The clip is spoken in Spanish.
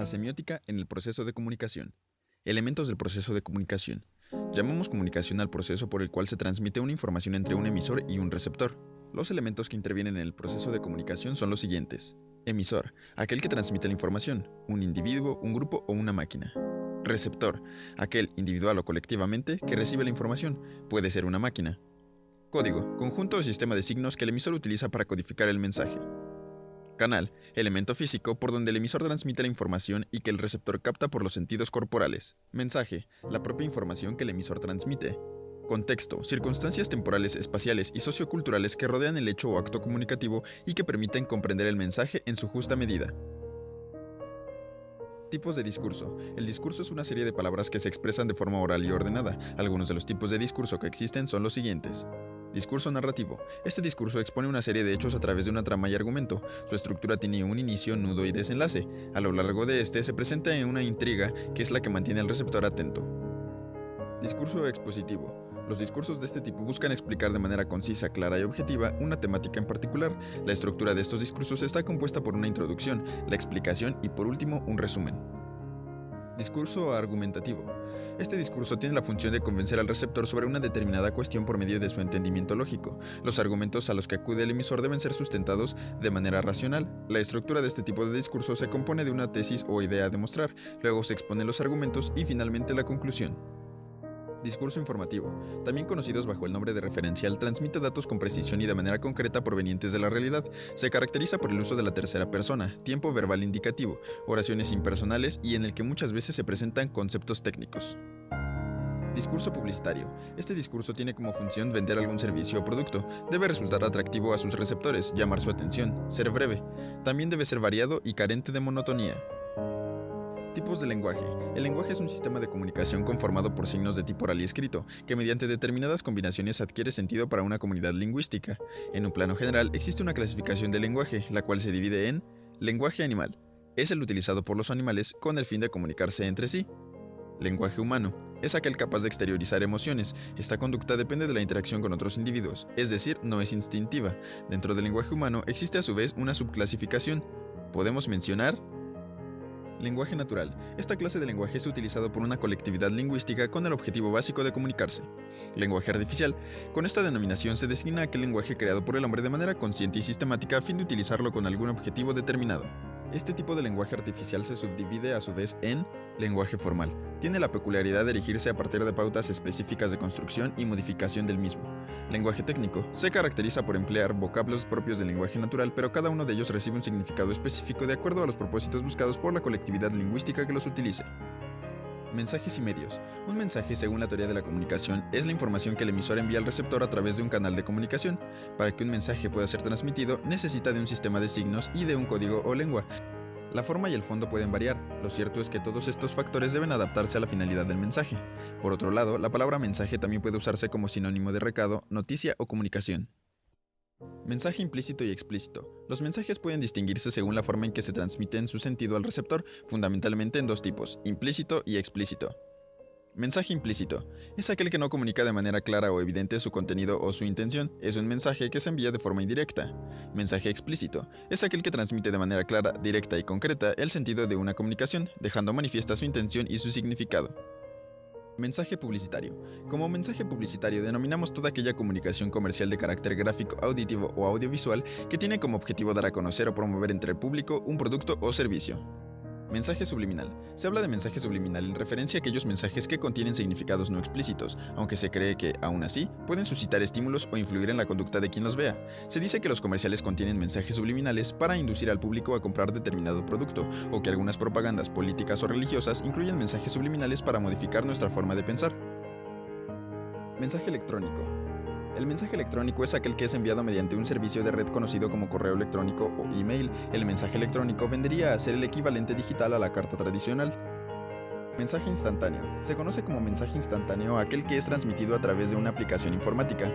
La semiótica en el proceso de comunicación. Elementos del proceso de comunicación. Llamamos comunicación al proceso por el cual se transmite una información entre un emisor y un receptor. Los elementos que intervienen en el proceso de comunicación son los siguientes. Emisor, aquel que transmite la información, un individuo, un grupo o una máquina. Receptor, aquel, individual o colectivamente, que recibe la información, puede ser una máquina. Código, conjunto o sistema de signos que el emisor utiliza para codificar el mensaje. Canal, elemento físico por donde el emisor transmite la información y que el receptor capta por los sentidos corporales. Mensaje, la propia información que el emisor transmite. Contexto, circunstancias temporales, espaciales y socioculturales que rodean el hecho o acto comunicativo y que permiten comprender el mensaje en su justa medida. Tipos de discurso. El discurso es una serie de palabras que se expresan de forma oral y ordenada. Algunos de los tipos de discurso que existen son los siguientes. Discurso narrativo. Este discurso expone una serie de hechos a través de una trama y argumento. Su estructura tiene un inicio, nudo y desenlace. A lo largo de este se presenta una intriga que es la que mantiene al receptor atento. Discurso expositivo. Los discursos de este tipo buscan explicar de manera concisa, clara y objetiva una temática en particular. La estructura de estos discursos está compuesta por una introducción, la explicación y por último un resumen. Discurso argumentativo. Este discurso tiene la función de convencer al receptor sobre una determinada cuestión por medio de su entendimiento lógico. Los argumentos a los que acude el emisor deben ser sustentados de manera racional. La estructura de este tipo de discurso se compone de una tesis o idea a demostrar, luego se exponen los argumentos y finalmente la conclusión. Discurso informativo, también conocidos bajo el nombre de referencial, transmite datos con precisión y de manera concreta provenientes de la realidad. Se caracteriza por el uso de la tercera persona, tiempo verbal indicativo, oraciones impersonales y en el que muchas veces se presentan conceptos técnicos. Discurso publicitario. Este discurso tiene como función vender algún servicio o producto. Debe resultar atractivo a sus receptores, llamar su atención, ser breve. También debe ser variado y carente de monotonía. Tipos de lenguaje. El lenguaje es un sistema de comunicación conformado por signos de tipo oral y escrito, que mediante determinadas combinaciones adquiere sentido para una comunidad lingüística. En un plano general, existe una clasificación del lenguaje, la cual se divide en lenguaje animal. Es el utilizado por los animales con el fin de comunicarse entre sí. Lenguaje humano. Es aquel capaz de exteriorizar emociones. Esta conducta depende de la interacción con otros individuos, es decir, no es instintiva. Dentro del lenguaje humano existe a su vez una subclasificación. Podemos mencionar lenguaje natural. Esta clase de lenguaje es utilizado por una colectividad lingüística con el objetivo básico de comunicarse. Lenguaje artificial. Con esta denominación se designa aquel lenguaje creado por el hombre de manera consciente y sistemática a fin de utilizarlo con algún objetivo determinado. Este tipo de lenguaje artificial se subdivide a su vez en lenguaje formal. Tiene la peculiaridad de erigirse a partir de pautas específicas de construcción y modificación del mismo. Lenguaje técnico. Se caracteriza por emplear vocablos propios del lenguaje natural, pero cada uno de ellos recibe un significado específico de acuerdo a los propósitos buscados por la colectividad lingüística que los utilice. Mensajes y medios. Un mensaje, según la teoría de la comunicación, es la información que el emisor envía al receptor a través de un canal de comunicación. Para que un mensaje pueda ser transmitido, necesita de un sistema de signos y de un código o lengua. La forma y el fondo pueden variar. Lo cierto es que todos estos factores deben adaptarse a la finalidad del mensaje. Por otro lado, la palabra mensaje también puede usarse como sinónimo de recado, noticia o comunicación. Mensaje implícito y explícito. Los mensajes pueden distinguirse según la forma en que se transmiten su sentido al receptor, fundamentalmente en dos tipos, implícito y explícito. Mensaje implícito. Es aquel que no comunica de manera clara o evidente su contenido o su intención. Es un mensaje que se envía de forma indirecta. Mensaje explícito. Es aquel que transmite de manera clara, directa y concreta el sentido de una comunicación, dejando manifiesta su intención y su significado. Mensaje publicitario. Como mensaje publicitario denominamos toda aquella comunicación comercial de carácter gráfico, auditivo o audiovisual que tiene como objetivo dar a conocer o promover entre el público un producto o servicio. Mensaje subliminal. Se habla de mensaje subliminal en referencia a aquellos mensajes que contienen significados no explícitos, aunque se cree que, aún así, pueden suscitar estímulos o influir en la conducta de quien los vea. Se dice que los comerciales contienen mensajes subliminales para inducir al público a comprar determinado producto, o que algunas propagandas políticas o religiosas incluyen mensajes subliminales para modificar nuestra forma de pensar. Mensaje electrónico. El mensaje electrónico es aquel que es enviado mediante un servicio de red conocido como correo electrónico o email. El mensaje electrónico vendría a ser el equivalente digital a la carta tradicional. Mensaje instantáneo. Se conoce como mensaje instantáneo aquel que es transmitido a través de una aplicación informática.